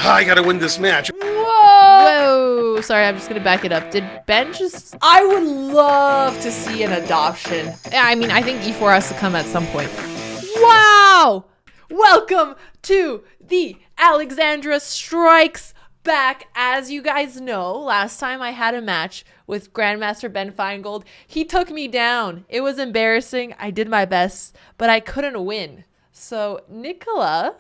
I gotta win this match. Whoa! Sorry, I'm just gonna back it up. Did Ben just... I would love to see an adoption. Yeah, I mean, I think E4 has to come at some point. Wow! Welcome to the Alexandra Strikes Back. As you guys know, last time I had a match with Grandmaster Ben Finegold, he took me down. It was embarrassing. I did my best, but I couldn't win. So Nikola,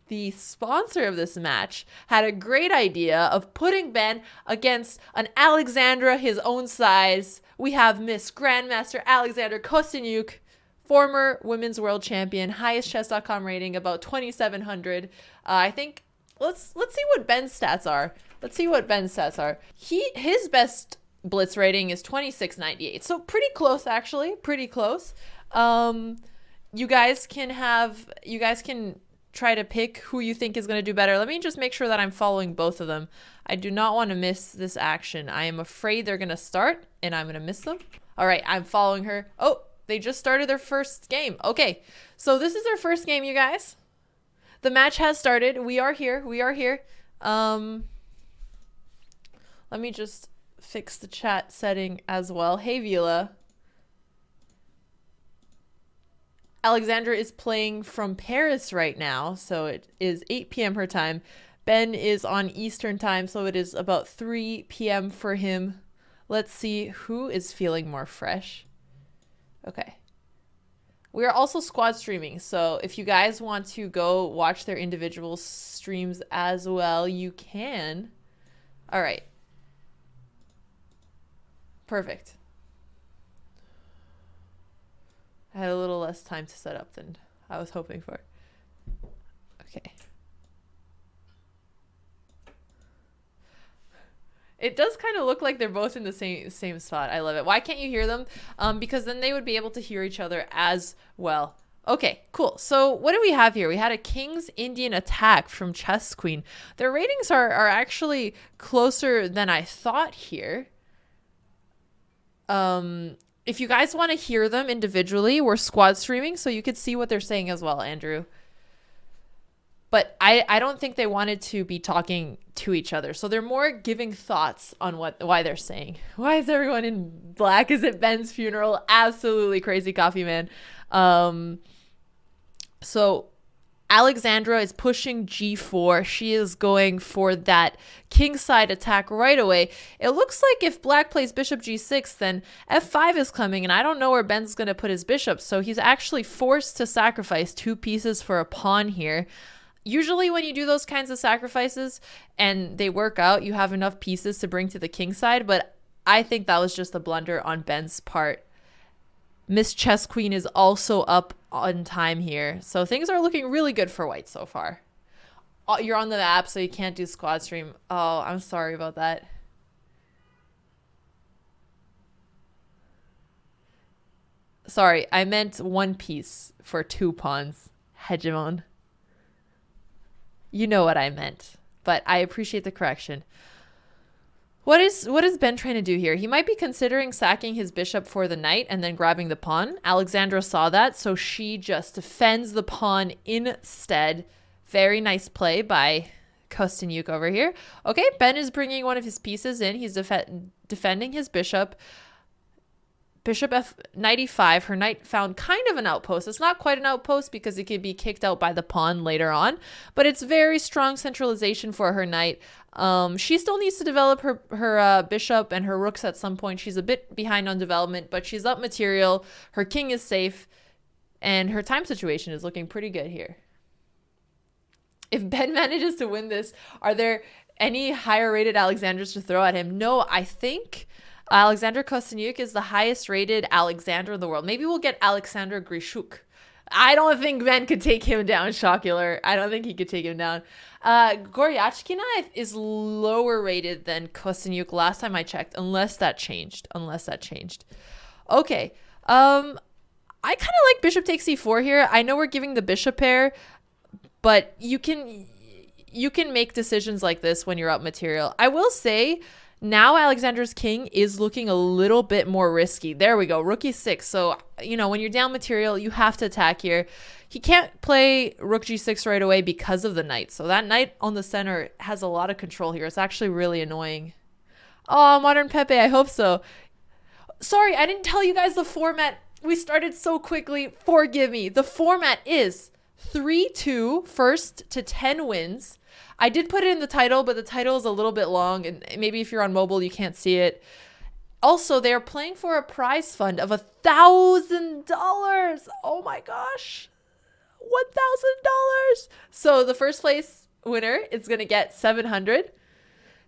the sponsor of this match, had a great idea of putting Ben against an Alexandra his own size. We have Miss Grandmaster Alexandra Kosteniuk, former women's world champion, highest chess.com rating, about 2,700. I think let's see what Ben's stats are. His best blitz rating is 2698. So pretty close, actually. Pretty close. You guys can try to pick who you think is going to do better. Let me just make sure that I'm following both of them. I do not want to miss this action. I am afraid they're going to start and I'm going to miss them. All right, I'm following her. Oh, they just started their first game. Okay, so this is their first game, you guys. The match has started. We are here. Let me just fix the chat setting as well. Hey, Vila. Alexandra is playing from Paris right now, so it is 8 p.m. her time. Ben is on Eastern time, so it is about 3 p.m. for him. Let's see who is feeling more fresh. Okay. We are also squad streaming, so if you guys want to go watch their individual streams as well, you can. All right. Perfect. I had a little less time to set up than I was hoping for. Okay. It does kind of look like they're both in the same spot. I love it. Why can't you hear them? Because then they would be able to hear each other as well. Okay, cool. So what do we have here? We had a King's Indian attack from Chess Queen. Their ratings are actually closer than I thought here. If you guys want to hear them individually, we're squad streaming, so you could see what they're saying as well, Andrew. But I don't think they wanted to be talking to each other. So they're more giving thoughts on why they're saying. Why is everyone in black? Is it Ben's funeral? Absolutely crazy coffee, man. So Alexandra is pushing g4. She is going for that kingside attack right away. It looks like if black plays bishop g6, then f5 is coming, and I don't know where Ben's going to put his bishop. So he's actually forced to sacrifice 2 pieces for a pawn here. Usually when you do those kinds of sacrifices and they work out, you have enough pieces to bring to the king side, but I think that was just a blunder on Ben's part. Miss Chess Queen is also up on time here, so things are looking really good for white so far. Oh, you're on the app, so you can't do squad stream. Oh, I'm sorry about that. Sorry, I meant 1 piece for 2 pawns. Hegemon. You know what I meant, but I appreciate the correction. What is Ben trying to do here? He might be considering sacking his bishop for the knight and then grabbing the pawn. Alexandra saw that, so she just defends the pawn instead. Very nice play by Kosteniuk over here. Okay, Ben is bringing one of his pieces in. He's defending his bishop. Bishop knight e5. Her knight found kind of an outpost. It's not quite an outpost because it could be kicked out by the pawn later on, but it's very strong centralization for her knight. She still needs to develop her bishop and her rooks at some point. She's a bit behind on development, but she's up material. Her king is safe, and her time situation is looking pretty good here. If Ben manages to win this, are there any higher rated Alexandras to throw at him? No, I think Alexandra Kosteniuk is the highest rated Alexandra in the world. Maybe we'll get Alexandra Grishuk. I don't think Ben could take him down, Shocular. I don't think he could take him down. Goryachkina is lower rated than Kosteniuk last time I checked, unless that changed. Okay. I kind of like bishop takes c4 here. I know we're giving the bishop pair, but you can make decisions like this when you're up material. I will say, now Alexandra's king is looking a little bit more risky. There we go, rook e6. So, when you're down material, you have to attack here. he can't play rook g6 right away because of the knight. So that knight on the center has a lot of control here. It's actually really annoying. Oh, Modern Pepe, I hope so. Sorry, I didn't tell you guys the format. We started so quickly. Forgive me. The format is 3-2 first to 10 wins. I did put it in the title, but the title is a little bit long, and maybe if you're on mobile, you can't see it. Also, they're playing for a prize fund of $1,000. Oh my gosh. $1,000. So the first place winner is going to get $700.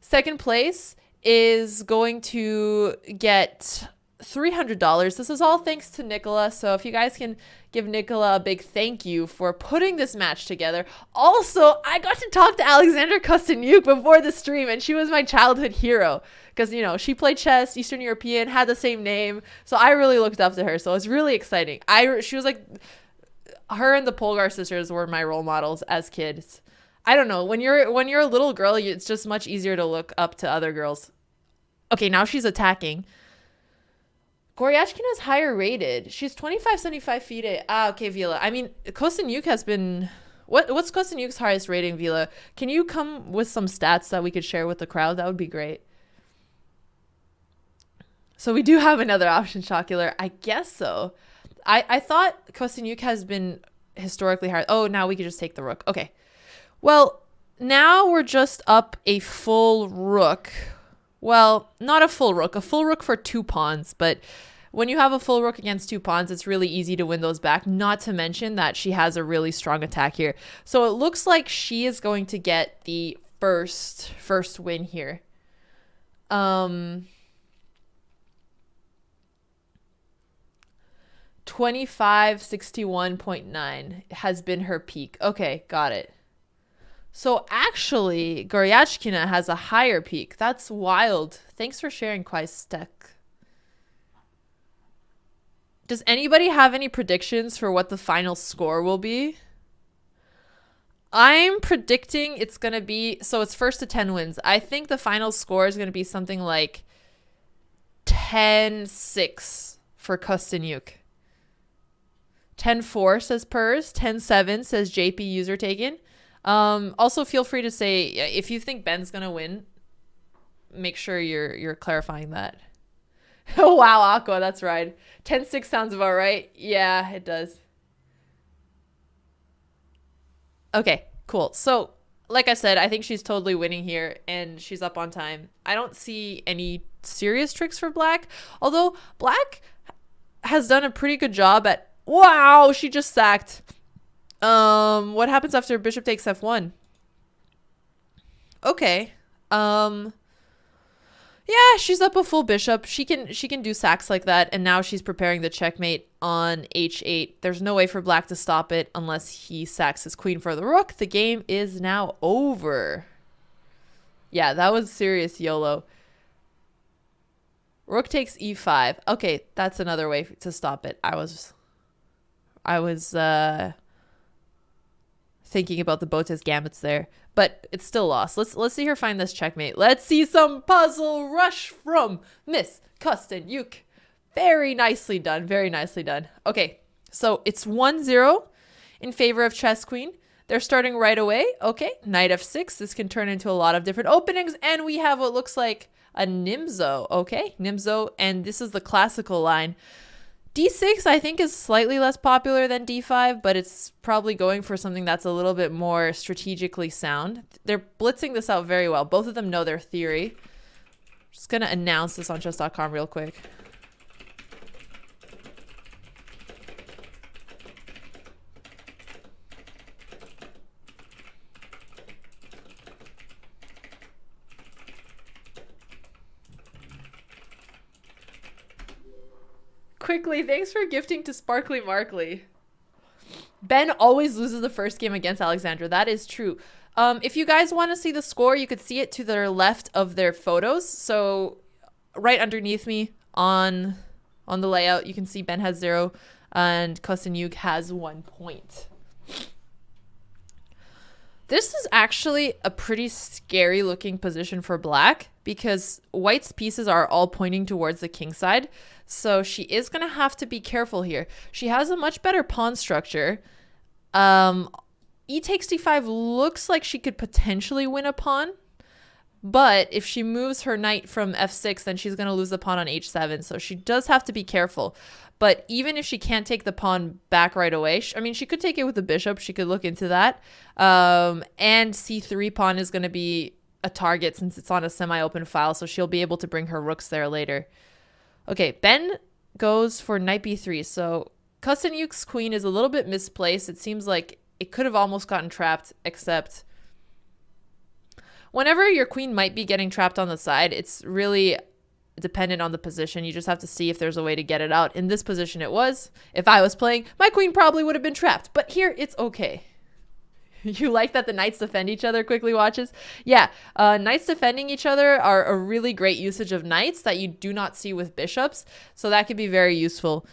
Second place is going to get $300. This is all thanks to Nikola. So if you guys can give Nikola a big thank you for putting this match together. Also, I got to talk to Alexandra Kosteniuk before the stream, and she was my childhood hero because, you know, she played chess, Eastern European, had the same name. So I really looked up to her. So it's really exciting. She was like, her and the Polgar sisters were my role models as kids. I don't know. When you're a little girl, it's just much easier to look up to other girls. Okay, now she's attacking. Goryachkina is higher rated. She's 2575 FIDE. Okay, Vila. I mean, Kosteniuk has been... What's Kosteniuk's highest rating, Vila? Can you come with some stats that we could share with the crowd? That would be great. So we do have another option, Shocular. I guess so. I thought Kosteniuk has been historically higher. Oh, now we could just take the rook. Okay. Well, now we're just up a full rook. Well, not a full rook for 2 pawns, but when you have a full rook against 2 pawns, it's really easy to win those back, not to mention that she has a really strong attack here. So it looks like she is going to get the first win here. 2561.9 has been her peak. Okay, got it. So actually, Goryachkina has a higher peak. That's wild. Thanks for sharing, Kosteniuk. Does anybody have any predictions for what the final score will be? I'm predicting it's going to be... So it's first to 10 wins. I think the final score is going to be something like 10-6 for Kosteniuk. 10-4 says Pers. 10-7 says JP user taken. Also feel free to say if you think Ben's gonna win, make sure you're clarifying that. Oh wow, Aqua, that's right. 10-6 sounds about right. Yeah, it does. Okay, cool. So like I said, I think she's totally winning here and she's up on time. I don't see any serious tricks for Black, although Black has done a pretty good job at... Wow, she just sacked. What happens after bishop takes f1? Okay. Yeah, she's up a full bishop. She can do sacks like that, and now she's preparing the checkmate on h8. There's no way for Black to stop it unless he sacks his queen for the rook. The game is now over. Yeah, that was serious YOLO. Rook takes e5. Okay, that's another way to stop it. I was thinking about the Botes gambits there, but it's still lost. Let's see her find this checkmate. Let's see some puzzle rush from Miss Kosteniuk. Very nicely done. Very nicely done. Okay, so it's 1-0 in favor of Chess Queen. They're starting right away. Okay, knight f6. This can turn into a lot of different openings, and we have what looks like a Nimzo. Okay, Nimzo, and this is the classical line. D6, I think, is slightly less popular than D5, but it's probably going for something that's a little bit more strategically sound. They're blitzing this out very well. Both of them know their theory. Just going to announce this on chess.com real quick. Quickly, thanks for gifting to Sparkly Markley. Ben always loses the first game against Alexandra. That is true. If you guys want to see the score, you could see it to their left of their photos. So right underneath me on the layout, you can see Ben has 0 and Kosteniuk has 1 point. This is actually a pretty scary looking position for Black because White's pieces are all pointing towards the king side. So she is going to have to be careful here. She has a much better pawn structure. E takes d5 looks like she could potentially win a pawn. But if she moves her knight from f6, then she's going to lose the pawn on h7. So she does have to be careful. But even if she can't take the pawn back right away, I mean, she could take it with the bishop. She could look into that. And c3 pawn is going to be a target since it's on a semi-open file. So she'll be able to bring her rooks there later. Okay, Ben goes for knight b3. So Kosteniuk's queen is a little bit misplaced. It seems like it could have almost gotten trapped, except whenever your queen might be getting trapped on the side, it's really dependent on the position. You just have to see if there's a way to get it out. In this position, it was. If I was playing, my queen probably would have been trapped. But here, it's okay. You like that the knights defend each other, quickly watches? Yeah, knights defending each other are a really great usage of knights that you do not see with bishops. So that could be very useful.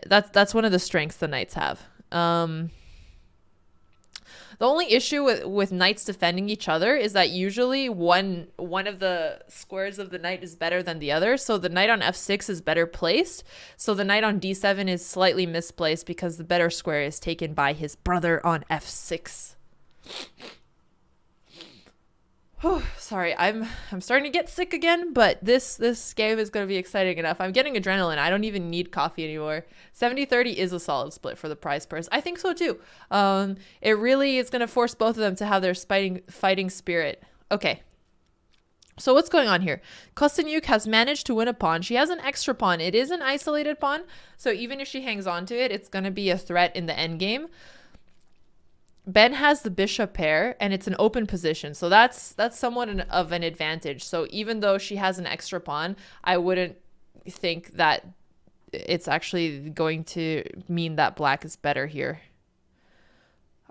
That's one of the strengths the knights have. The only issue with knights defending each other is that usually one of the squares of the knight is better than the other. So the knight on f6 is better placed. So the knight on d7 is slightly misplaced because the better square is taken by his brother on f6. Sorry, I'm starting to get sick again, but this game is going to be exciting enough. I'm getting adrenaline. I don't even need coffee anymore. 70-30 is a solid split for the prize purse. I think so too. It really is going to force both of them to have their fighting spirit. Okay. So what's going on here? Kosteniuk has managed to win a pawn. She has an extra pawn. It is an isolated pawn, so even if she hangs on to it, it's going to be a threat in the endgame. Ben has the bishop pair, and it's an open position, so that's somewhat of an advantage. So even though she has an extra pawn, I wouldn't think that it's actually going to mean that black is better here.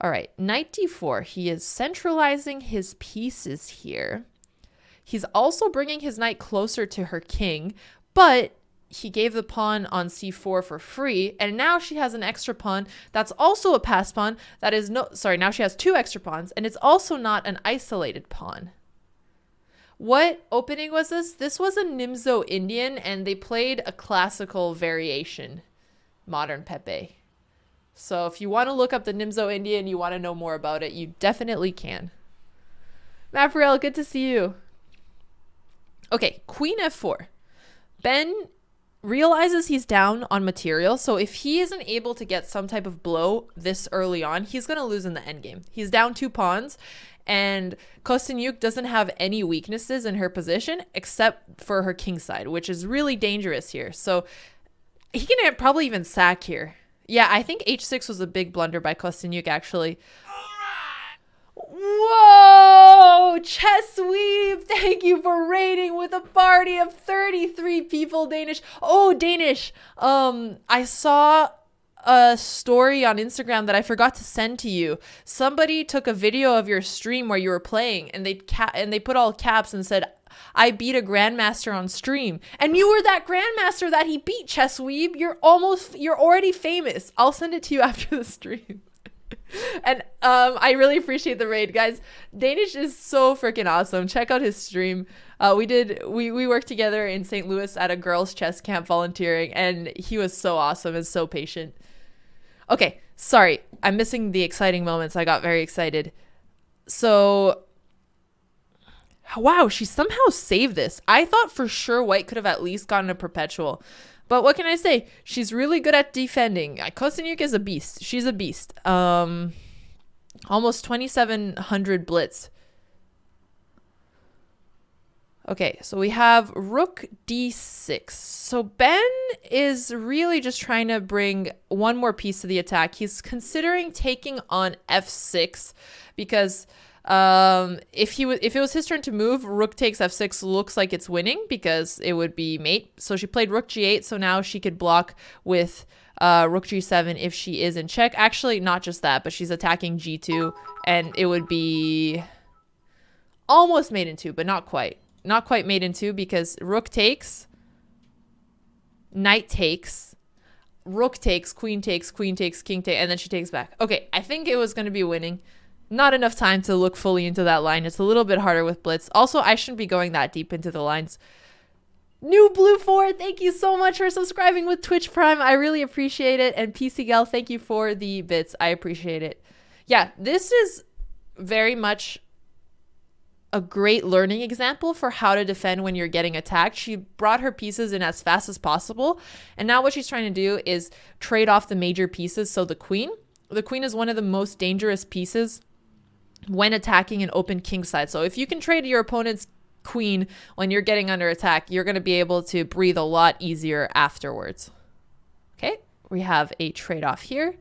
All right, knight d4. He is centralizing his pieces here. He's also bringing his knight closer to her king, but he gave the pawn on c4 for free, and now she has an extra pawn that's also a pass pawn that is now she has two extra pawns, and it's also not an isolated pawn. What opening was this? This was a Nimzo Indian, and they played a classical variation, Modern Pepe. So if you want to look up the Nimzo Indian, you want to know more about it, you definitely can. Mapriel, good to see you. Okay, queen f4. Ben realizes he's down on material, so if he isn't able to get some type of blow this early on, he's going to lose in the endgame. He's down 2 pawns, and Kosteniuk doesn't have any weaknesses in her position except for her king side, which is really dangerous here. So he can probably even sack here. Yeah, I think h6 was a big blunder by Kosteniuk, actually. Whoa! Chess Weave, thank you for raiding with a party of 33 people, Danish. Oh, Danish. I saw a story on Instagram that I forgot to send to you. Somebody took a video of your stream where you were playing, and they put all caps and said, "I beat a grandmaster on stream." And you were that grandmaster that he beat, Chess Weave. You're already famous. I'll send it to you after the stream. And I really appreciate the raid, guys. Danish is so freaking awesome. Check out his stream. We worked together in St. Louis at a girls' chess camp volunteering, and he was so awesome and so patient. Okay, sorry, I'm missing the exciting moments. I got very excited. So, wow, she somehow saved this. I thought for sure white could have at least gotten a perpetual. But what can I say? She's really good at defending. Kosteniuk is a beast. She's a beast. Almost 2,700 blitz. Okay, so we have rook d6. So Ben is really just trying to bring one more piece to the attack. He's considering taking on f6 because if it was his turn to move, rook takes f6 looks like it's winning because it would be mate. So she played rook g8, so now she could block with rook g7 if she is in check. Actually, not just that, but she's attacking g2, and it would be almost mate in 2, but not quite. Not quite mate in 2 because rook takes, knight takes, rook takes, queen takes, king takes, and then she takes back. Okay, I think it was going to be winning. Not enough time to look fully into that line. It's a little bit harder with blitz. Also, I shouldn't be going that deep into the lines. New Blue 4, thank you so much for subscribing with Twitch Prime. I really appreciate it. And PC Gal, thank you for the bits. I appreciate it. Yeah, this is very much a great learning example for how to defend when you're getting attacked. She brought her pieces in as fast as possible. And now what she's trying to do is trade off the major pieces. So the queen is one of the most dangerous pieces when attacking an open king side. So if you can trade your opponent's queen when you're getting under attack, you're going to be able to breathe a lot easier afterwards. Okay, we have a trade-off here.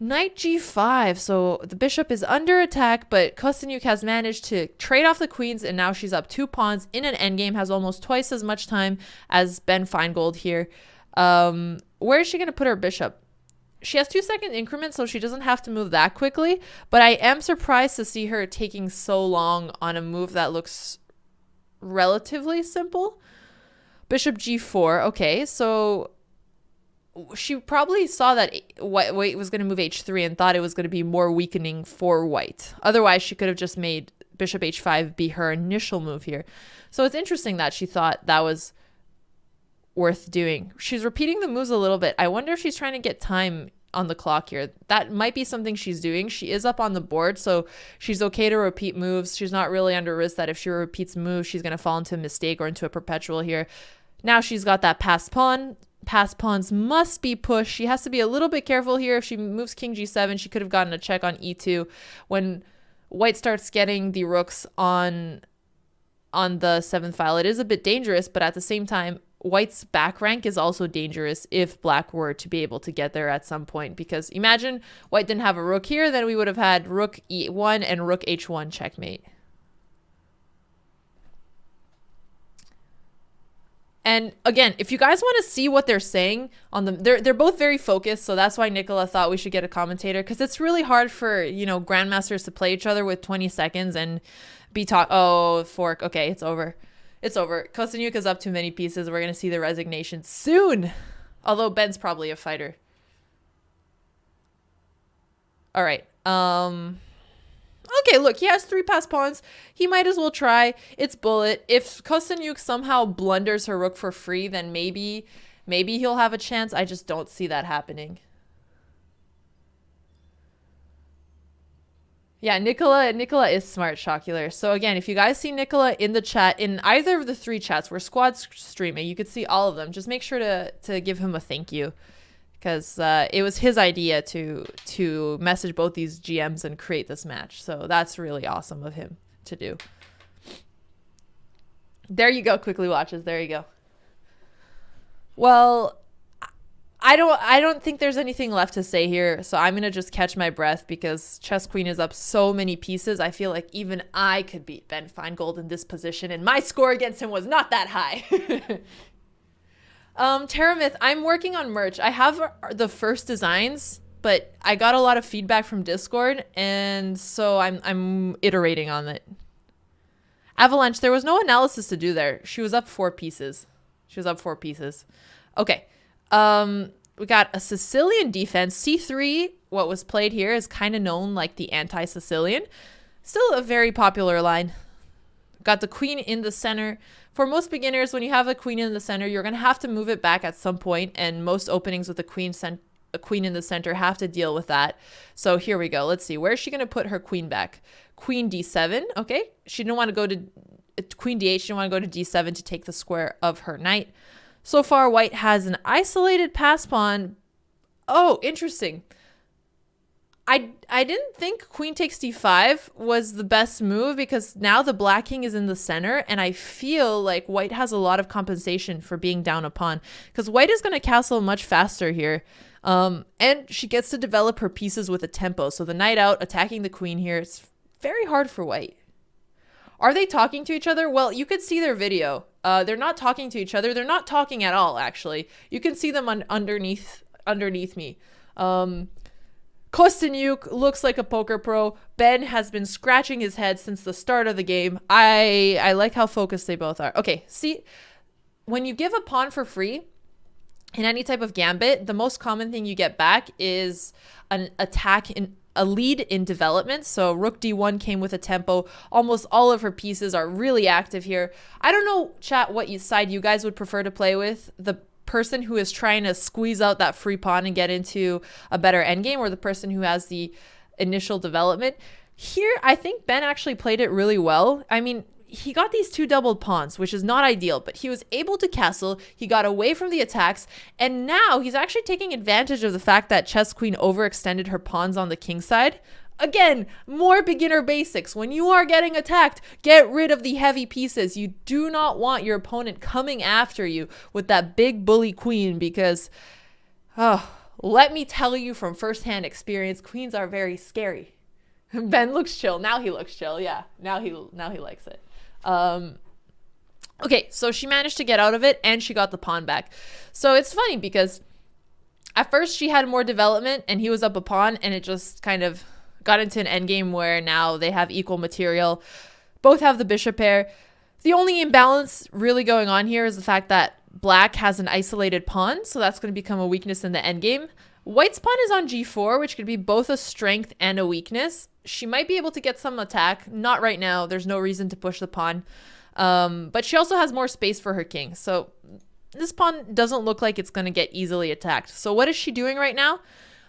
Knight g5. So the bishop is under attack, but Kosteniuk has managed to trade off the queens, and now she's up 2 pawns in an endgame, has almost twice as much time as Ben Finegold here. Where is she going to put her bishop? She has 2-second increments, so she doesn't have to move that quickly, but I am surprised to see her taking so long on a move that looks relatively simple. Bishop g4. Okay, so she probably saw that white was going to move h3 and thought it was going to be more weakening for white. Otherwise, she could have just made bishop h5 be her initial move here. So it's interesting that she thought that was worth doing. She's repeating the moves a little bit. I wonder if she's trying to get time on the clock here. That might be something she's doing. She is up on the board, so she's okay to repeat moves. She's not really under risk that if she repeats moves, she's going to fall into a mistake or into a perpetual here. Now she's got that passed pawn. Passed pawns must be pushed. She has to be a little bit careful here. If she moves king g7, she could have gotten a check on e2. When white starts getting the rooks on the 7th file, it is a bit dangerous, but at the same time, white's back rank is also dangerous if black were to be able to get there at some point, because imagine white didn't have a rook here, then we would have had rook e1 and rook h1 checkmate. And again, if you guys want to see what they're saying on them, they're both very focused, so that's why Nikola thought we should get a commentator, because it's really hard for, you know, grandmasters to play each other with 20 seconds and be oh, fork. Okay, it's over. It's over. Kosteniuk is up too many pieces. We're going to see the resignation soon. Although Ben's probably a fighter. All right. Okay, look, he has 3 passed pawns. He might as well try. It's bullet. If Kosteniuk somehow blunders her rook for free, then maybe he'll have a chance. I just don't see that happening. Yeah, Nikola is smart, Shocular. So again, if you guys see Nikola in the chat, in either of the 3 chats, we're squad streaming, you could see all of them. Just make sure to give him a thank you, because it was his idea to message both these GMs and create this match. So that's really awesome of him to do. There you go, Quickly Watches. There you go. Well, I don't think there's anything left to say here, so I'm going to just catch my breath, because Chess Queen is up so many pieces. I feel like even I could beat Ben Finegold in this position, and my score against him was not that high. Terramyth, I'm working on merch. I have the first designs, but I got a lot of feedback from Discord, and so I'm iterating on it. Avalanche, there was no analysis to do there. She was up 4 pieces. Okay. We got a Sicilian defense. C3, what was played here, is kind of known like the anti-Sicilian. Still a very popular line. Got the queen in the center. For most beginners, when you have a queen in the center, you're going to have to move it back at some point, and most openings with a queen in the center have to deal with that. So here we go. Let's see. Where is she going to put her queen back? Queen d7. Okay. She didn't want to go to queen d8. She didn't want to go to d7 to take the square of her knight. So far, white has an isolated pass pawn. Oh, interesting. I didn't think queen takes d5 was the best move, because now the black king is in the center, and I feel like white has a lot of compensation for being down a pawn, because white is going to castle much faster here. And she gets to develop her pieces with a tempo. So the knight out, attacking the queen here, it's very hard for white. Are they talking to each other? Well, you could see their video. They're not talking to each other. They're not talking at all, actually. You can see them underneath me. Kosteniuk looks like a poker pro. Ben has been scratching his head since the start of the game. I like how focused they both are. Okay, see, when you give a pawn for free in any type of gambit, the most common thing you get back is an attack in a lead in development. So rook d1 came with a tempo. Almost all of her pieces are really active here. I don't know, chat, what side you guys would prefer to play with. The person who is trying to squeeze out that free pawn and get into a better endgame, or the person who has the initial development. Here, I think Ben actually played it really well. I mean, he got these 2 doubled pawns, which is not ideal, but he was able to castle. He got away from the attacks, and now he's actually taking advantage of the fact that Chess Queen overextended her pawns on the king side. Again, more beginner basics. When you are getting attacked, get rid of the heavy pieces. You do not want your opponent coming after you with that big bully queen, because, let me tell you from firsthand experience, queens are very scary. Ben looks chill. Now he looks chill. Yeah. Now he likes it. Okay, so she managed to get out of it and she got the pawn back. So it's funny because at first she had more development and he was up a pawn, and it just kind of got into an endgame where now they have equal material. Both have the bishop pair. The only imbalance really going on here is the fact that black has an isolated pawn, so that's going to become a weakness in the endgame. White's pawn is on g4, which could be both a strength and a weakness. She might be able to get some attack. Not right now. There's no reason to push the pawn. But she also has more space for her king. So this pawn doesn't look like it's going to get easily attacked. So what is she doing right now?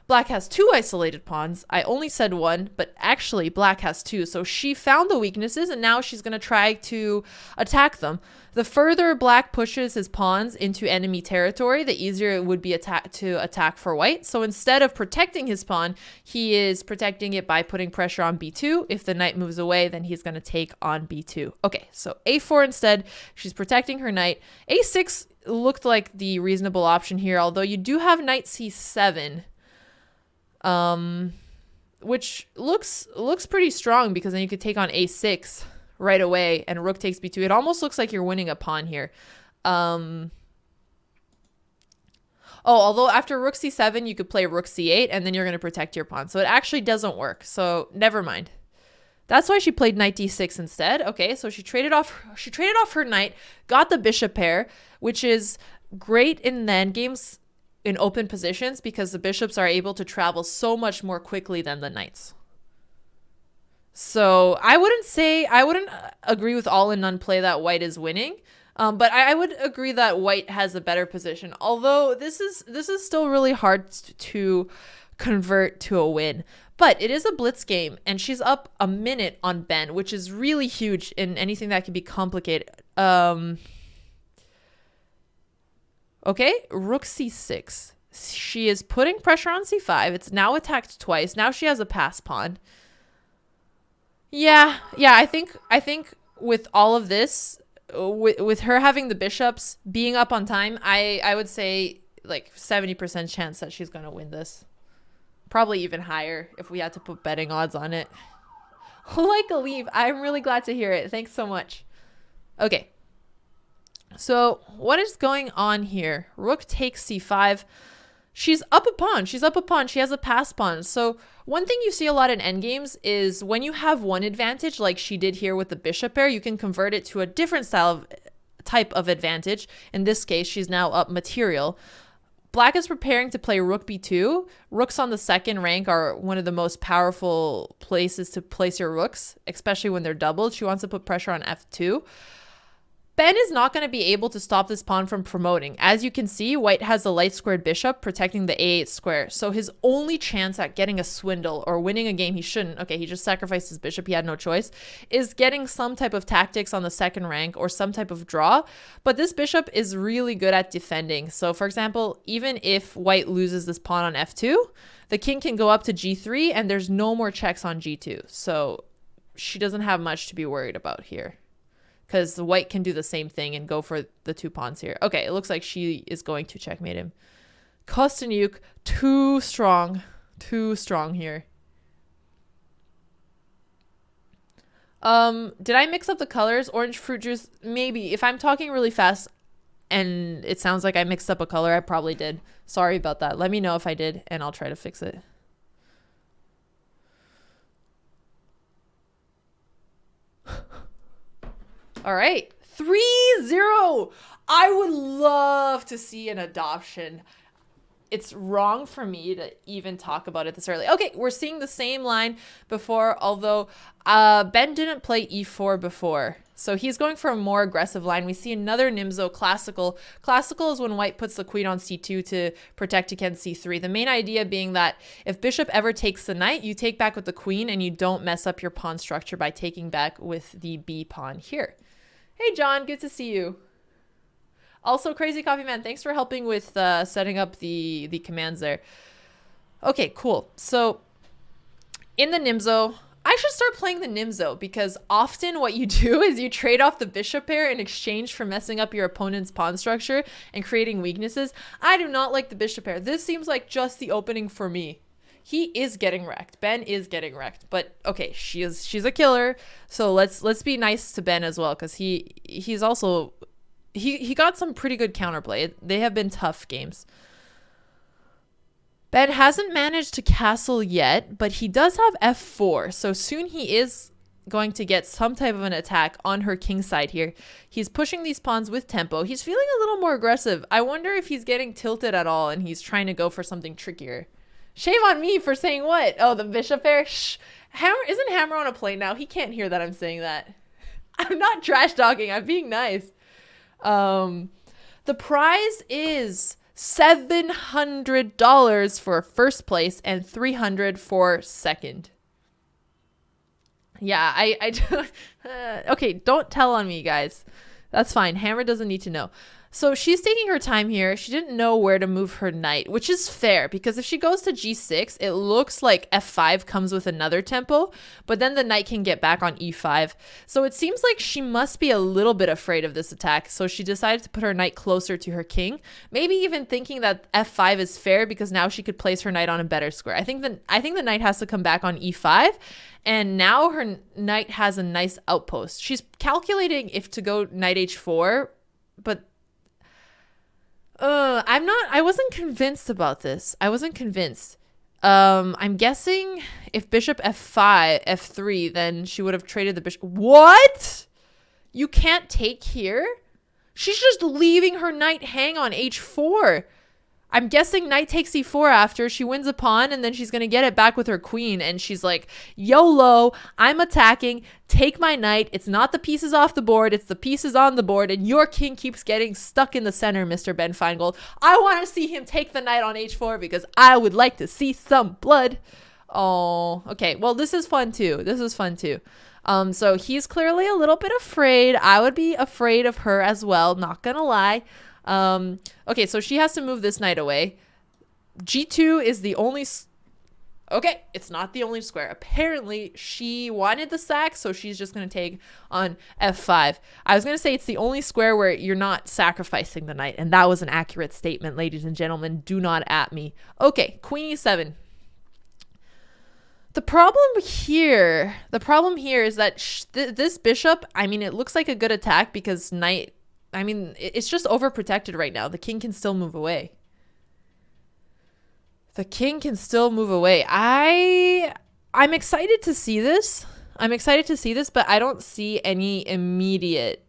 Black has 2 isolated pawns. I only said 1, but actually black has 2. So she found the weaknesses, and now she's going to try to attack them. The further black pushes his pawns into enemy territory, the easier it would be to attack for white. So instead of protecting his pawn, he is protecting it by putting pressure on b2. If the knight moves away, then he's going to take on b2. Okay, so a4 instead. She's protecting her knight. a6 looked like the reasonable option here, although you do have knight c7. Which looks pretty strong, because then you could take on a6 right away and rook takes b2. It almost looks like you're winning a pawn here. Although after rook c7, you could play rook c8 and then you're going to protect your pawn. So it actually doesn't work. So never mind. That's why she played knight d6 instead. Okay, so she traded off her knight, got the bishop pair, which is great in the endgames in open positions, because the bishops are able to travel so much more quickly than the knights. So I wouldn't agree with all in none play that white is winning. But I would agree that white has a better position. Although this is still really hard to convert to a win. But it is a blitz game, and she's up a minute on Ben, which is really huge in anything that can be complicated. Okay, rook c6. She is putting pressure on c5. It's now attacked twice. Now she has a pass pawn. Yeah. I think with all of this, with her having the bishops being up on time, I would say like 70% chance that she's going to win this. Probably even higher if we had to put betting odds on it. Like a leave. I'm really glad to hear it. Thanks so much. Okay. So what is going on here? Rook takes c5. She's up a pawn. She has a pass pawn. So one thing you see a lot in endgames is when you have one advantage, like she did here with the bishop pair, you can convert it to a different type of advantage. In this case, she's now up material. Black is preparing to play rook b2. Rooks on the second rank are one of the most powerful places to place your rooks, especially when they're doubled. She wants to put pressure on f2. Ben is not going to be able to stop this pawn from promoting. As you can see, white has a light squared bishop protecting the a8 square. So his only chance at getting a swindle or winning a game, he shouldn't. Okay, he just sacrificed his bishop. He had no choice. Is getting some type of tactics on the second rank or some type of draw. But this bishop is really good at defending. So for example, even if white loses this pawn on f2, the king can go up to g3 and there's no more checks on g2. So she doesn't have much to be worried about here, because the white can do the same thing and go for the 2 pawns here. Okay, it looks like she is going to checkmate him. Kosteniuk, too strong here. Did I mix up the colors? Orange fruit juice, maybe. If I'm talking really fast and it sounds like I mixed up a color, I probably did. Sorry about that. Let me know if I did, and I'll try to fix it. All right, 3-0. I would love to see an adoption. It's wrong for me to even talk about it this early. Okay, we're seeing the same line before, although Ben didn't play e4 before. So he's going for a more aggressive line. We see another Nimzo classical. Classical is when white puts the queen on c2 to protect against c3. The main idea being that if bishop ever takes the knight, you take back with the queen and you don't mess up your pawn structure by taking back with the b pawn here. Hey, John, good to see you. Also, Crazy Coffee Man, thanks for helping with setting up the commands there. Okay, cool. So in the Nimzo, I should start playing the Nimzo because often what you do is you trade off the bishop pair in exchange for messing up your opponent's pawn structure and creating weaknesses. I do not like the bishop pair. This seems like just the opening for me. He is getting wrecked. Ben is getting wrecked. But okay, she's a killer. So let's be nice to Ben as well because he's also he got some pretty good counterplay. They have been tough games. Ben hasn't managed to castle yet, but he does have f4. So soon he is going to get some type of an attack on her king side here. He's pushing these pawns with tempo. He's feeling a little more aggressive. I wonder if he's getting tilted at all and he's trying to go for something trickier. Shame on me for saying what? Oh, the bishop pair? Shh. Isn't Hammer on a plane now? He can't hear that I'm saying that. I'm not trash talking. I'm being nice. The prize is $700 for first place and $300 for second. Yeah, I okay, don't tell on me, guys. That's fine. Hammer doesn't need to know. So she's taking her time here. She didn't know where to move her knight, which is fair because if she goes to g6, it looks like f5 comes with another tempo, but then the knight can get back on e5. So it seems like she must be a little bit afraid of this attack. So she decided to put her knight closer to her king, maybe even thinking that f5 is fair because now she could place her knight on a better square. I think the knight has to come back on e5. And now her knight has a nice outpost. She's calculating if to go knight h4, but I wasn't convinced about this. I wasn't convinced. I'm guessing if bishop f5, f3, then she would have traded the bishop. What? You can't take here? She's just leaving her knight hang on h4. I'm guessing knight takes e4 after. She wins a pawn, and then she's going to get it back with her queen. And she's like, YOLO, I'm attacking. Take my knight. It's not the pieces off the board. It's the pieces on the board. And your king keeps getting stuck in the center, Mr. Ben Finegold. I want to see him take the knight on h4 because I would like to see some blood. Oh, okay. Well, this is fun, too. This is fun, too. So he's clearly a little bit afraid. I would be afraid of her as well. Not going to lie. Okay, so she has to move this knight away. G2 is the only... Okay, it's not the only square. Apparently, she wanted the sack, so she's just going to take on f5. I was going to say it's the only square where you're not sacrificing the knight, and that was an accurate statement, ladies and gentlemen. Do not at me. Okay, queen e7. The problem here is that this bishop, I mean, it looks like a good attack because knight... I mean, it's just overprotected right now. The king can still move away. The king can still move away. I'm excited to see this. But I don't see any immediate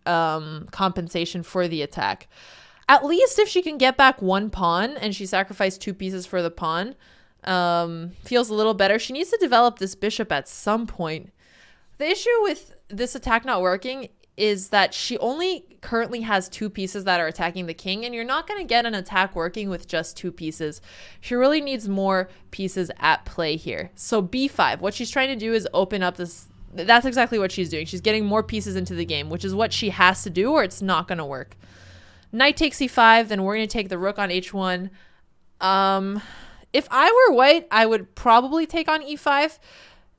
compensation for the attack. At least if she can get back one pawn and she sacrificed 2 pieces for the pawn, feels a little better. She needs to develop this bishop at some point. The issue with this attack not working is that she only currently has 2 pieces that are attacking the king, and you're not going to get an attack working with just 2 pieces. She really needs more pieces at play here. So b5, what she's trying to do is open up this. That's exactly what she's doing. She's getting more pieces into the game, which is what she has to do or it's not going to work. Knight takes e5, then we're going to take the rook on h1. If I were white, I would probably take on e5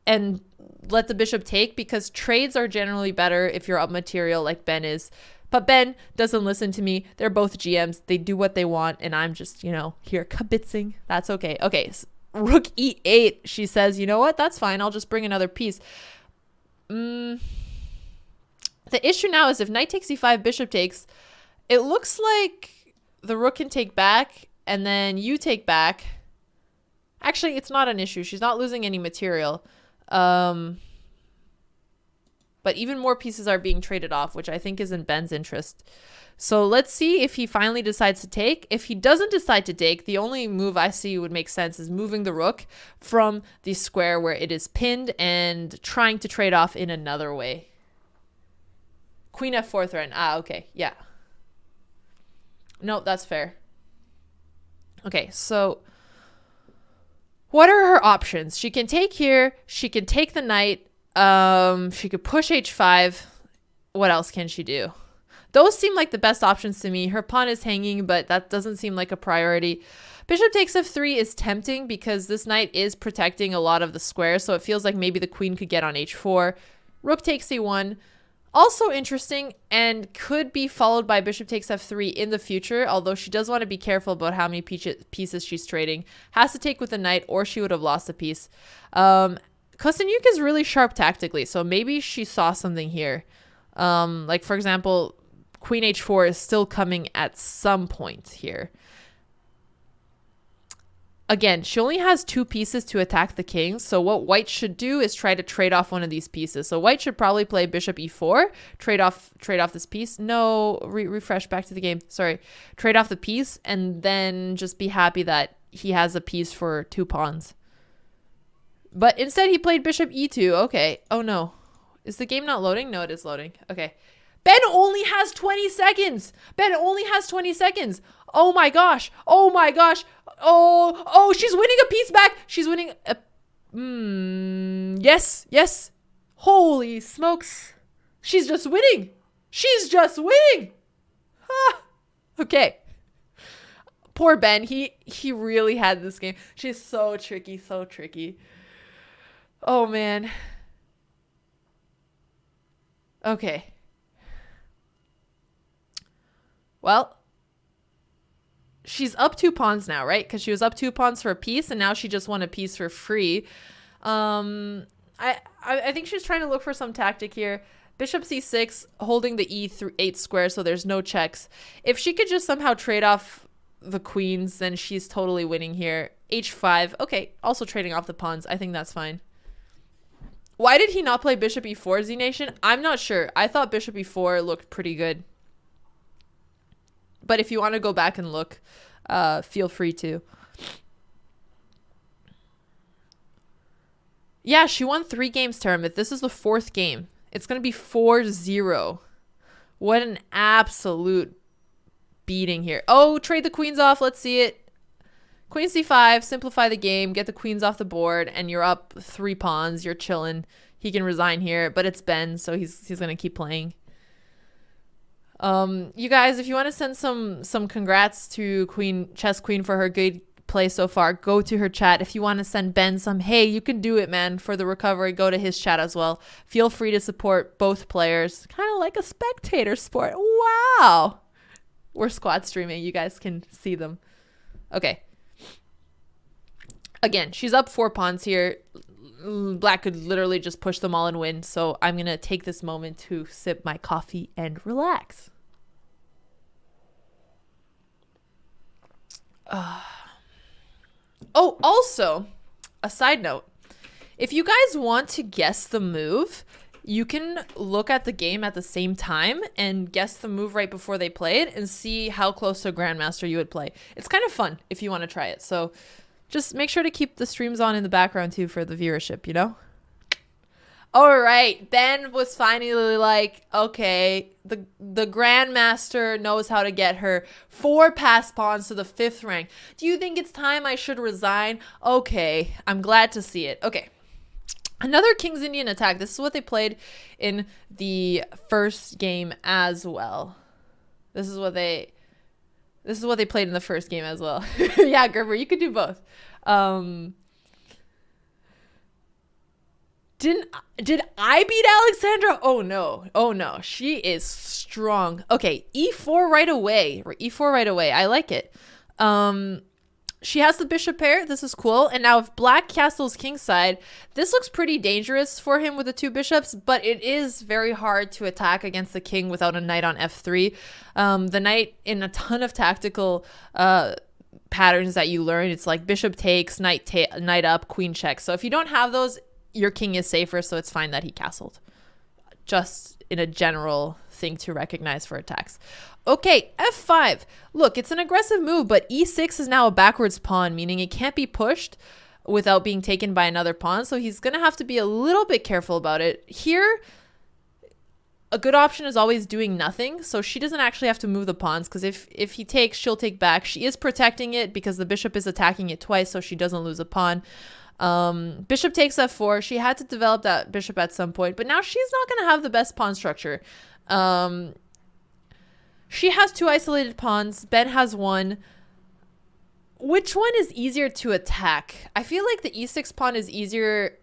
and let the bishop take because trades are generally better if you're up material like Ben is. But Ben doesn't listen to me. They're both GMs. They do what they want, and I'm just, here kibitzing. That's okay. Okay, so rook e8. She says, you know what? That's fine. I'll just bring another piece. The issue now is if knight takes e5, bishop takes, it looks like the rook can take back, and then you take back. Actually, it's not an issue. She's not losing any material. But even more pieces are being traded off, which I think is in Ben's interest. So let's see if he finally decides to take. If he doesn't decide to take, the only move I see would make sense is moving the rook from the square where it is pinned and trying to trade off in another way. queen f4 threat. Ah, okay. Yeah. No, that's fair. Okay, so what are her options? She can take here. She can take the knight. She could push h5. What else can she do? Those seem like the best options to me. Her pawn is hanging, but that doesn't seem like a priority. Bishop takes f3 is tempting because this knight is protecting a lot of the squares, so it feels like maybe the queen could get on h4. Rook takes e1. Also interesting, and could be followed by bishop takes f3 in the future, although she does want to be careful about how many pieces she's trading. Has to take with the knight, or she would have lost a piece. Kosteniuk is really sharp tactically, so maybe she saw something here. Like, for example, queen h4 is still coming at some point here. Again, she only has 2 pieces to attack the king, so what white should do is try to trade off one of these pieces. So white should probably play bishop e4, trade off this piece. No, refresh back to the game. Sorry. Trade off the piece, and then just be happy that he has a piece for 2 pawns. But instead, he played bishop e2. Okay. Oh, no. Is the game not loading? No, it is loading. Okay. Ben only has 20 seconds. Ben only has 20 seconds. Oh my gosh. Oh my gosh. Oh, she's winning a piece back. She's winning a... Yes, yes. Holy smokes. She's just winning. She's just winning. Ah. Okay. Poor Ben. He really had this game. She's so tricky, so tricky. Oh, man. Okay. Well, she's up 2 pawns now, right? Because she was up 2 pawns for a piece, and now she just won a piece for free. I think she's trying to look for some tactic here. Bishop c6, holding the e8 square, so there's no checks. If she could just somehow trade off the queens, then she's totally winning here. h5, okay, also trading off the pawns. I think that's fine. Why did he not play bishop e4, Z Nation? I'm not sure. I thought bishop e4 looked pretty good. But if you want to go back and look, feel free to. Yeah, she won 3 games, Taramith. This is the 4th game. It's going to be 4-0. What an absolute beating here. Oh, trade the queens off. Let's see it. Queen c5, simplify the game, get the queens off the board, and you're up 3 pawns. You're chilling. He can resign here, but it's Ben, so he's going to keep playing. You guys, if you want to send some congrats to Chess Queen for her good play so far, go to her chat. If you want to send Ben some, hey, you can do it, man, for the recovery, go to his chat as well. Feel free to support both players. Kind of like a spectator sport. Wow. We're squad streaming. You guys can see them. Okay. Again, she's up 4 pawns here. Black could literally just push them all and win. So I'm going to take this moment to sip my coffee and relax. Oh, also, a side note. If you guys want to guess the move, you can look at the game at the same time and guess the move right before they play it and see how close to a Grandmaster you would play. It's kind of fun if you want to try it. So just make sure to keep the streams on in the background too for the viewership, you know? All right, Ben was finally like, okay, the Grandmaster knows how to get her 4 pass pawns to the 5th rank. Do you think it's time I should resign? Okay, I'm glad to see it. Okay, another King's Indian attack. This is what they played in the first game as well. This is what they played in the first game as well. Yeah, Gerber, you could do both. Did I beat Alexandra? Oh no. She is strong. Okay, e4 right away. E4 right away. I like it. She has the bishop pair. This is cool. And now if black castles kingside, this looks pretty dangerous for him with the 2 bishops, but it is very hard to attack against the king without a knight on f3. The knight in a ton of tactical patterns that you learn, it's like bishop takes, knight up, queen checks. So if you don't have those, your king is safer, so it's fine that he castled. Just in a general thing to recognize for attacks. Okay, f5. Look, it's an aggressive move, but e6 is now a backwards pawn, meaning it can't be pushed without being taken by another pawn, so he's going to have to be a little bit careful about it. Here, a good option is always doing nothing. So she doesn't actually have to move the pawns, because if he takes, she'll take back. She is protecting it because the bishop is attacking it twice, so she doesn't lose a pawn. Bishop takes f4. She had to develop that bishop at some point, but now she's not going to have the best pawn structure. She has 2 isolated pawns. Ben has 1. Which one is easier to attack? I feel like the e6 pawn is easier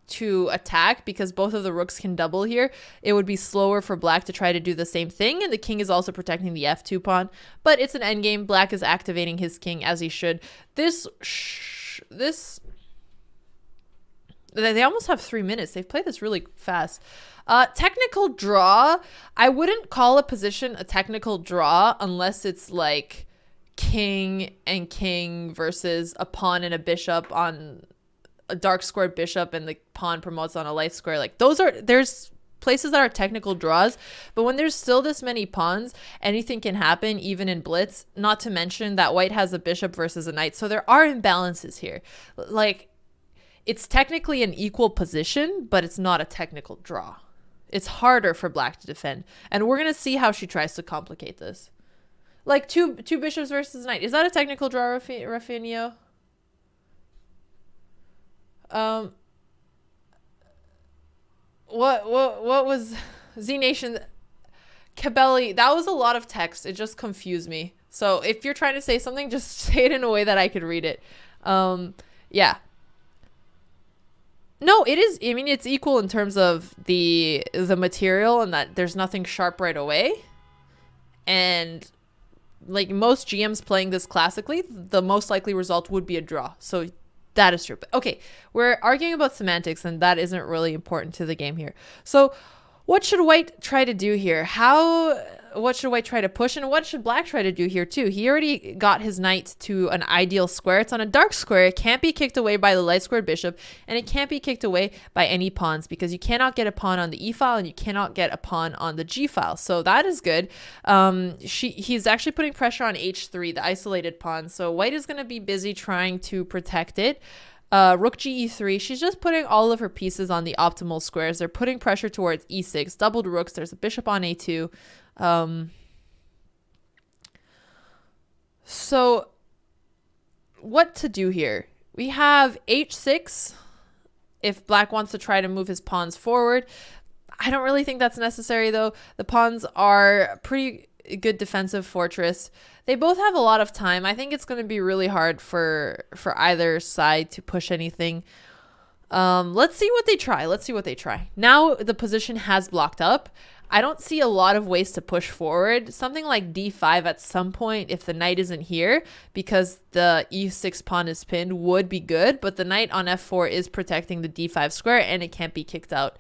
to attack because both of the rooks can double here. It would be slower for black to try to do the same thing, and the king is also protecting the f2 pawn, but it's an endgame. Black is activating his king as he should. They almost have 3 minutes. They've played this really fast. Technical draw. I wouldn't call a position a technical draw unless it's like king and king versus a pawn and a bishop on a dark squared bishop, and the pawn promotes on a light square. Like there's places that are technical draws, but when there's still this many pawns, anything can happen, even in blitz. Not to mention that white has a bishop versus a knight, so there are imbalances here. Like, it's technically an equal position, but it's not a technical draw. It's harder for black to defend, and we're gonna see how she tries to complicate this. Like two bishops versus knight. Is that a technical draw, Rafinio? What was Z Nation? Cabelli, that was a lot of text. It just confused me. So if you're trying to say something, just say it in a way that I could read it. Yeah. No, it is. I mean, it's equal in terms of the material, and that there's nothing sharp right away. And like most GMs playing this classically, the most likely result would be a draw. So that is true. But okay, we're arguing about semantics, and that isn't really important to the game here. So what should white try to do here? What should white try to push, and what should black try to do here too? He already got his knight to an ideal square. It's on a dark square. It can't be kicked away by the light squared bishop, and it can't be kicked away by any pawns, because you cannot get a pawn on the e file and you cannot get a pawn on the g file. So that is good. He's actually putting pressure on h3, the isolated pawn. So white is going to be busy trying to protect it. Rook ge3. She's just putting all of her pieces on the optimal squares. They're putting pressure towards e6. Doubled rooks. There's a bishop on a2. So what to do here? We have h6 if black wants to try to move his pawns forward. I don't really think that's necessary, though. The pawns are pretty good defensive fortress. They both have a lot of time. I think it's going to be really hard for either side to push anything. Let's see what they try. Now the position has blocked up. I don't see a lot of ways to push forward. Something like d5 at some point, if the knight isn't here, because the e6 pawn is pinned, would be good. But the knight on f4 is protecting the d5 square, and it can't be kicked out.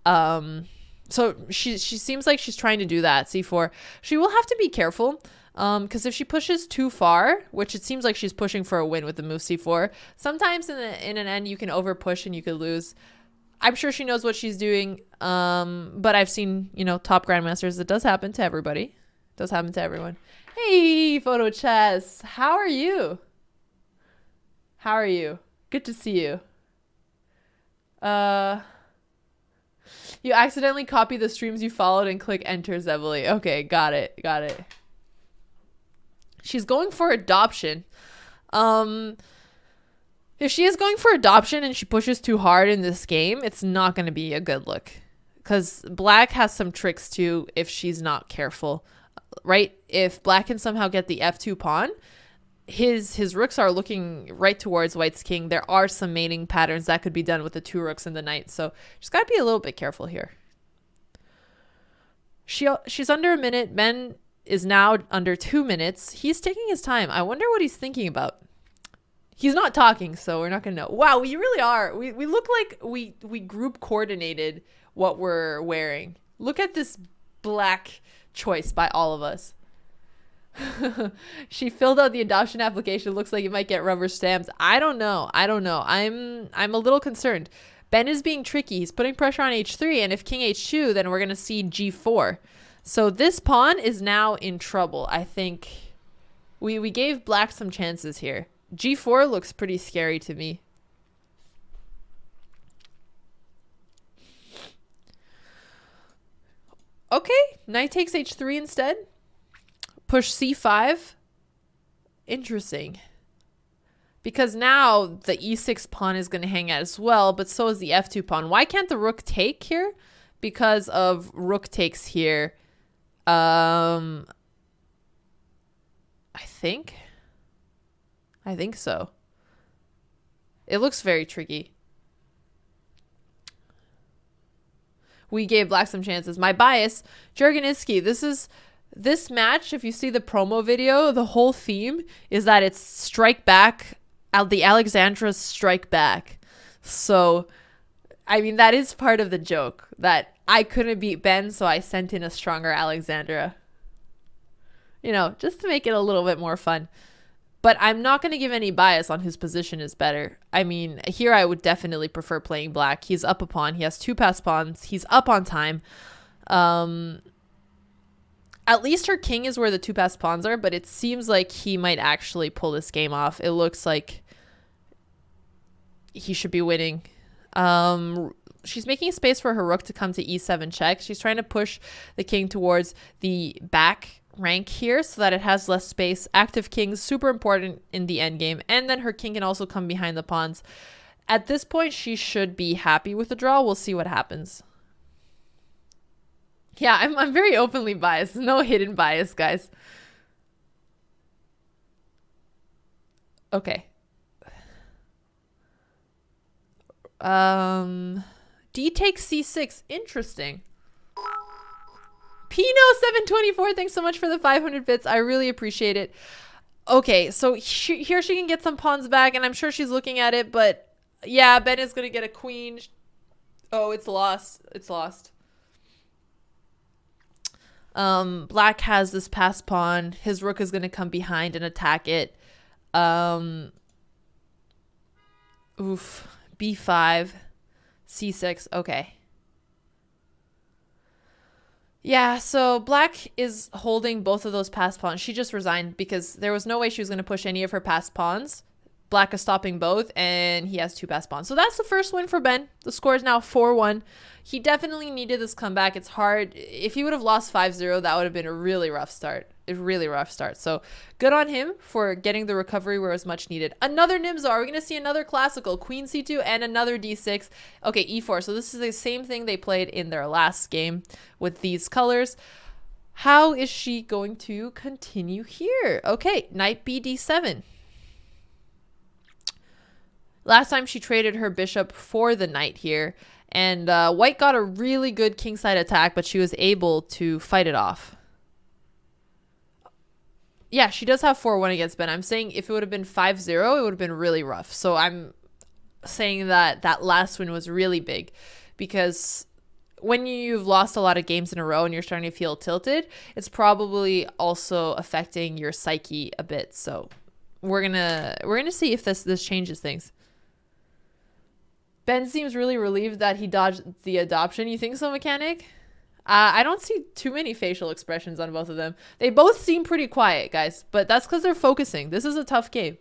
So she seems like she's trying to do that. c4. She will have to be careful, because if she pushes too far, which it seems like she's pushing for a win with the move c4, sometimes in an end you can over push and you could lose. I'm sure she knows what she's doing, but I've seen, top grandmasters. It does happen to everybody. It does happen to everyone. Hey, Photo Chess. How are you? Good to see you. You accidentally copy the streams you followed and click enter, Zevely. Okay, got it. She's going for adoption. If she is going for adoption and she pushes too hard in this game, it's not going to be a good look, because black has some tricks too if she's not careful, right? If black can somehow get the f2 pawn, his rooks are looking right towards white's king. There are some mating patterns that could be done with the 2 rooks and the knight, so she's got to be a little bit careful here. She's under a minute. Ben is now under 2 minutes. He's taking his time. I wonder what he's thinking about. He's not talking, so we're not gonna know. Wow, we really are. We look like we group coordinated what we're wearing. Look at this black choice by all of us. She filled out the adoption application. Looks like it might get rubber stamps. I don't know. I'm a little concerned. Ben is being tricky. He's putting pressure on h3, and if king h2, then we're gonna see g4. So this pawn is now in trouble. I think we gave black some chances here. g4 looks pretty scary to me. Okay, knight takes h3 instead. Push c5. Interesting. Because now the e6 pawn is going to hang out as well, but so is the f2 pawn. Why can't the rook take here? Because of rook takes here. I think so. It looks very tricky. We gave black some chances. My bias, Jurganiski, this match, if you see the promo video, the whole theme is that it's strike back, the Alexandras strike back. So, I mean, that is part of the joke, that I couldn't beat Ben, so I sent in a stronger Alexandra. You know, just to make it a little bit more fun. But I'm not going to give any bias on whose position is better. I mean, here I would definitely prefer playing black. He's up a pawn. He has 2 passed pawns. He's up on time. At least her king is where the 2 passed pawns are, but it seems like he might actually pull this game off. It looks like he should be winning. She's making space for her rook to come to e7 check. She's trying to push the king towards the back rank here so that it has less space. Active king, super important in the endgame. And then her king can also come behind the pawns. At this point, she should be happy with the draw. We'll see what happens. Yeah, I'm very openly biased. No hidden bias, guys. Okay. D takes c6. Interesting. Pino724, thanks so much for the 500 bits. I really appreciate it. Okay, so here she can get some pawns back, and I'm sure she's looking at it, but yeah, Ben is going to get a queen. Oh, it's lost. It's lost. Black has this passed pawn. His rook is going to come behind and attack it. B5, C6. Okay. Yeah, so black is holding both of those passed pawns. She just resigned because there was no way she was going to push any of her passed pawns. Black is stopping both, and he has 2 passed pawns. So that's the first win for Ben. The score is now 4-1. He definitely needed this comeback. It's hard. If he would have lost 5-0, that would have been a really rough start. So good on him for getting the recovery where it was much needed. Another Nimzar. We're going to see another classical. Queen c2 and another d6. Okay, e4. So this is the same thing they played in their last game with these colors. How is she going to continue here? Okay, knight b d7. Last time she traded her bishop for the knight here. And white got a really good kingside attack, but she was able to fight it off. Yeah, she does have 4-1 against Ben. I'm saying if it would have been 5-0, it would have been really rough. So I'm saying that that last win was really big. Because when you've lost a lot of games in a row and you're starting to feel tilted, it's probably also affecting your psyche a bit. So we're gonna see if this changes things. Ben seems really relieved that he dodged the adoption. You think so, Mechanic? I don't see too many facial expressions on both of them. They both seem pretty quiet, guys, but that's because they're focusing. This is a tough game.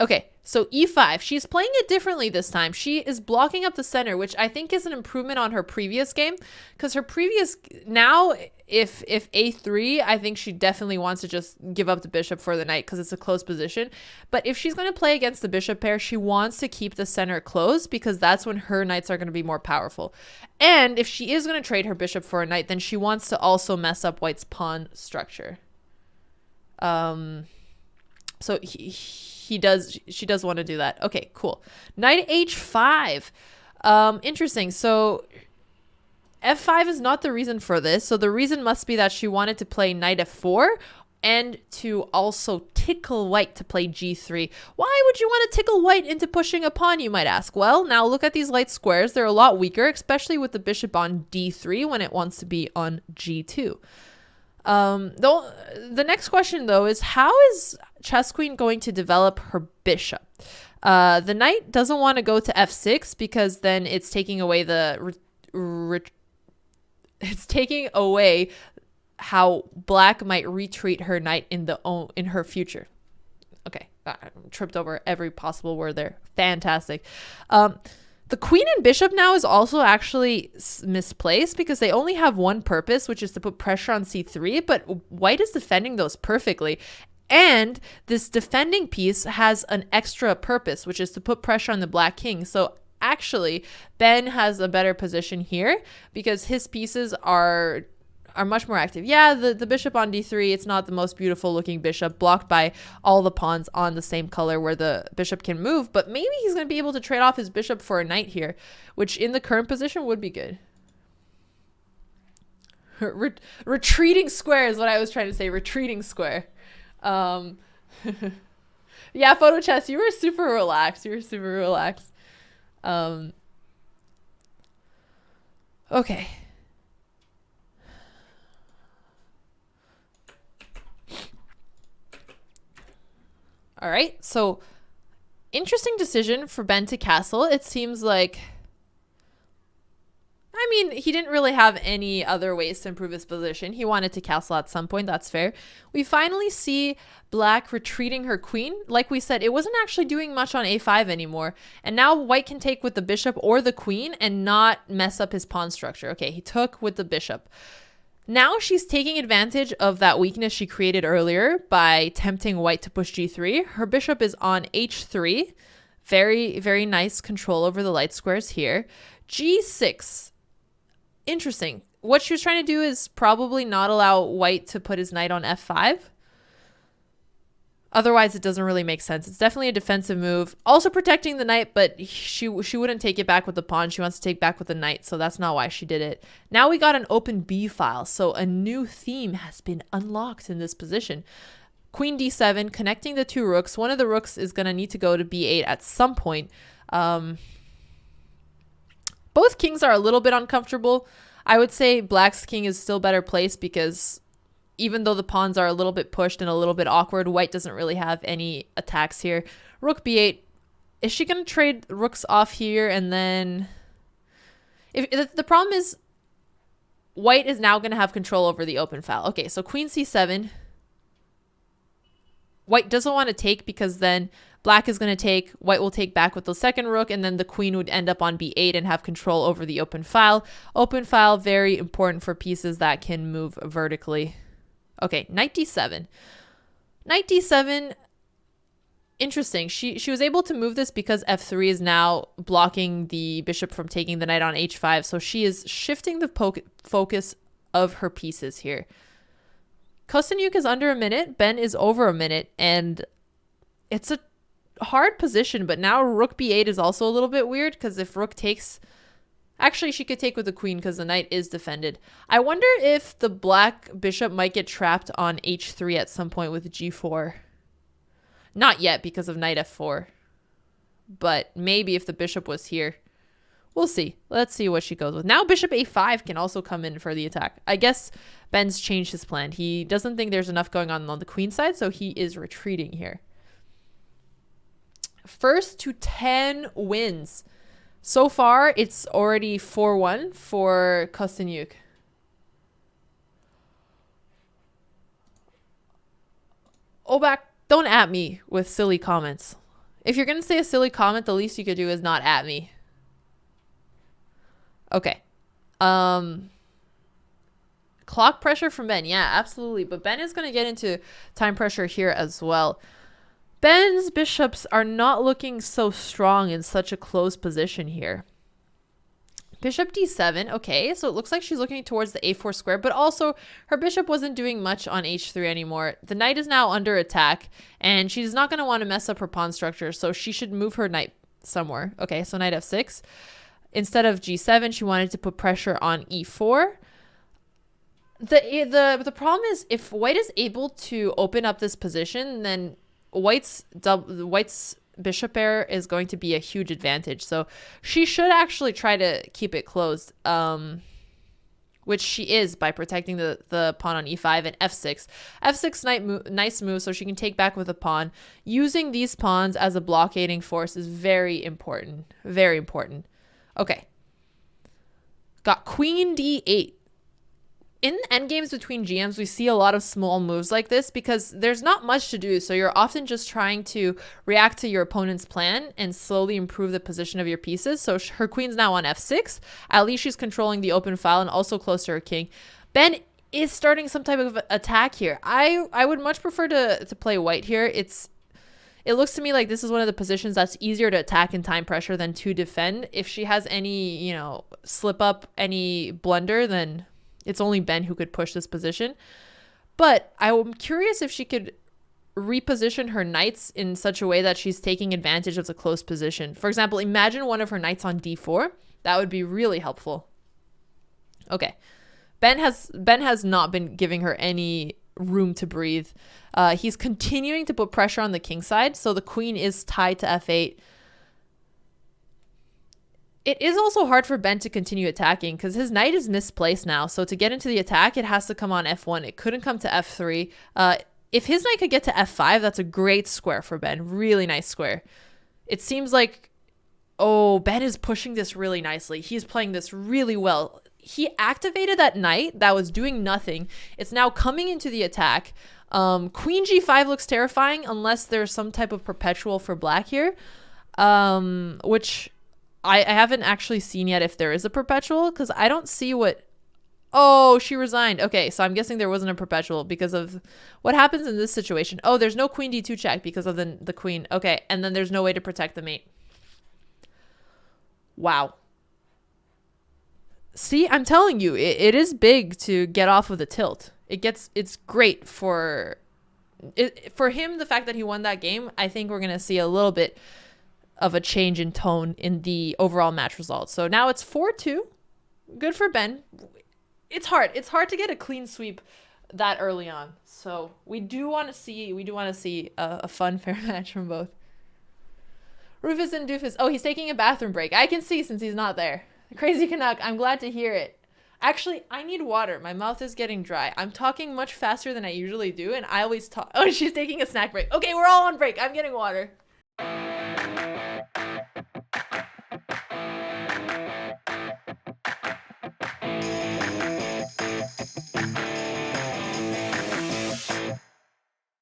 Okay, so e5. She's playing it differently this time. She is blocking up the center, which I think is an improvement on her previous game. Because her previous... Now, if a3, I think she definitely wants to just give up the bishop for the knight because it's a close position. But if she's going to play against the bishop pair, she wants to keep the center closed because that's when her knights are going to be more powerful. And if she is going to trade her bishop for a knight, then she wants to also mess up white's pawn structure. So she does want to do that. Okay, cool. Knight h5. Interesting. So f5 is not the reason for this. So the reason must be that she wanted to play knight f4 and to also tickle white to play g3. Why would you want to tickle white into pushing a pawn, you might ask? Well, now look at these light squares. They're a lot weaker, especially with the bishop on d3 when it wants to be on g2. The next question, though, is how is Chess Queen going to develop her bishop? The knight doesn't want to go to f6 because then it's taking away it's taking away how black might retreat her knight in her future. Okay, I tripped over every possible word there. Fantastic. The queen and bishop now is also actually misplaced because they only have one purpose, which is to put pressure on c3, but white is defending those perfectly. And this defending piece has an extra purpose, which is to put pressure on the black king. So actually, Ben has a better position here because his pieces are much more active. Yeah, the bishop on d3, it's not the most beautiful looking bishop, blocked by all the pawns on the same color where the bishop can move, but maybe he's going to be able to trade off his bishop for a knight here, which in the current position would be good. Retreating square is what I was trying to say. Retreating square. Yeah, Photo Chess, you were super relaxed. Okay. All right, so interesting decision for Ben to castle. It seems like, I mean, he didn't really have any other ways to improve his position. He wanted to castle at some point. That's fair. We finally see black retreating her queen. Like we said, it wasn't actually doing much on a5 anymore. And now white can take with the bishop or the queen and not mess up his pawn structure. Okay, he took with the bishop. Now she's taking advantage of that weakness she created earlier by tempting white to push g3. Her bishop is on h3. Very, very nice control over the light squares here. g6. Interesting. What she was trying to do is probably not allow white to put his knight on f5. Otherwise, it doesn't really make sense. It's definitely a defensive move. Also protecting the knight, but she wouldn't take it back with the pawn. She wants to take back with the knight, so that's not why she did it. Now we got an open b file, so a new theme has been unlocked in this position. Queen d7, connecting the two rooks. One of the rooks is going to need to go to b8 at some point. Both kings are a little bit uncomfortable. I would say black's king is still better placed because even though the pawns are a little bit pushed and a little bit awkward, white doesn't really have any attacks here. Rook b8. Is she going to trade rooks off here? And then if the problem is white is now going to have control over the open file. Okay, so queen c7. White doesn't want to take because then black is going to take, white will take back with the second rook, and then the queen would end up on b8 and have control over the open file. Open file, very important for pieces that can move vertically. Okay, knight d7. Knight d7, interesting. She was able to move this because f3 is now blocking the bishop from taking the knight on h5. So she is shifting the focus of her pieces here. Kosteniuk is under a minute. Ben is over a minute. And it's a hard position. But now rook b8 is also a little bit weird because if rook takes... Actually, she could take with the queen because the knight is defended. I wonder if the black bishop might get trapped on h3 at some point with g4. Not yet because of knight f4. But maybe if the bishop was here. We'll see. Let's see what she goes with. Now bishop a5 can also come in for the attack. I guess Ben's changed his plan. He doesn't think there's enough going on the queen side, so he is retreating here. First to 10 wins. So far, it's already 4-1 for Kosteniuk. Obak, don't at me with silly comments. If you're going to say a silly comment, the least you could do is not at me. Okay. Clock pressure from Ben. Yeah, absolutely. But Ben is going to get into time pressure here as well. Ben's bishops are not looking so strong in such a close position here. Bishop d7. Okay, so it looks like she's looking towards the a4 square, but also her bishop wasn't doing much on h3 anymore. The knight is now under attack, and she's not going to want to mess up her pawn structure, so she should move her knight somewhere. Okay, so knight f6. Instead of g7, she wanted to put pressure on e4. The problem is if white is able to open up this position, then white's bishop pair is going to be a huge advantage. So she should actually try to keep it closed, which she is by protecting the pawn on e5 and f6. f6 nice move, so she can take back with a pawn. Using these pawns as a blockading force is very important. Very important. Okay. Got queen d8. in endgames between GMs, we see a lot of small moves like this because there's not much to do. So you're often just trying to react to your opponent's plan and slowly improve the position of your pieces. So her queen's now on f6. At least she's controlling the open file and also close to her king. Ben is starting some type of attack here. I would much prefer to play white here. It looks to me like this is one of the positions that's easier to attack in time pressure than to defend. If she has any, slip up, any blunder, then it's only Ben who could push this position. But I'm curious if she could reposition her knights in such a way that she's taking advantage of the close position. For example, imagine one of her knights on d4. That would be really helpful. Okay. Ben has not been giving her any room to breathe. He's continuing to put pressure on the king side, so the queen is tied to f8. It is also hard for Ben to continue attacking because his knight is misplaced now. So to get into the attack, it has to come on f1. It couldn't come to f3. If his knight could get to f5, that's a great square for Ben. Really nice square. It seems like, Ben is pushing this really nicely. He's playing this really well. He activated that knight that was doing nothing. It's now coming into the attack. Queen g5 looks terrifying unless there's some type of perpetual for black here, which I haven't actually seen yet if there is a perpetual because I don't see what... Oh, she resigned. Okay, so I'm guessing there wasn't a perpetual because of what happens in this situation. Oh, there's no queen d2 check because of the queen. Okay, and then there's no way to protect the mate. Wow. See, I'm telling you, it is big to get off of the tilt. It's great for him. The fact that he won that game, I think we're going to see a little bit of a change in tone in the overall match results. So now it's 4-2. Good for Ben. It's hard to get a clean sweep that early on. So we do want to see a fun, fair match from both. Rufus and Doofus. Oh, he's taking a bathroom break. I can see since he's not there. Crazy Canuck, I'm glad to hear it. Actually, I need water. My mouth is getting dry. I'm talking much faster than I usually do, and I always talk. Oh, she's taking a snack break. Okay, we're all on break. I'm getting water.